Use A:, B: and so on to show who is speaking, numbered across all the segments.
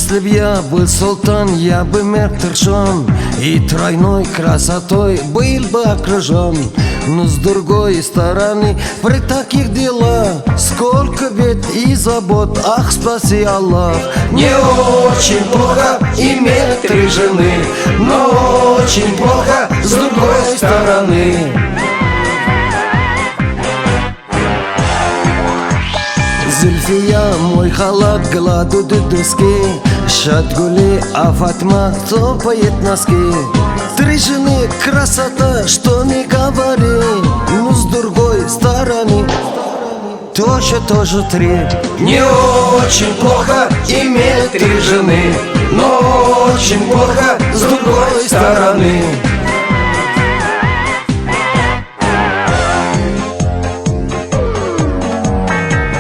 A: Если б я был султан, я бы мертвым и тройной красотой был бы окружен. Но с другой стороны, при таких делах сколько бед и забот, ах, спаси Аллах. Не очень плохо иметь 3 жены, но очень плохо с другой стороны. Зульфия, мой халат, гладу до доски, Шатгули, а Фатма топает носки. 3 жены, красота, что не говори, но с другой стороны тоже 3. Не очень плохо иметь 3 жены, но очень плохо с другой стороны.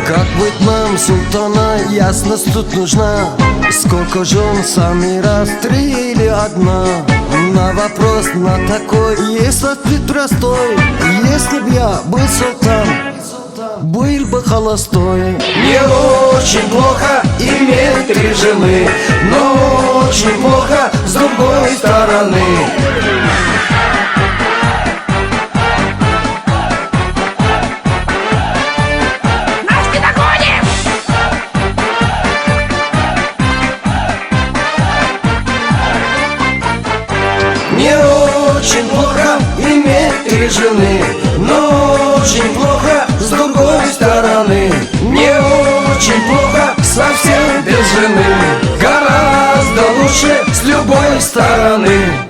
A: Как быть нам, султана, ясность тут нужна. Сколько жен, самый раз 3 или 1? На вопрос на такой есть ответ простой. Если б я был султан, был бы холостой. Не очень плохо иметь 3 жены, но очень плохо с другой стороны. Не очень плохо иметь 3 жены, но очень плохо с другой стороны. Не очень плохо совсем без жены, гораздо лучше с любой стороны.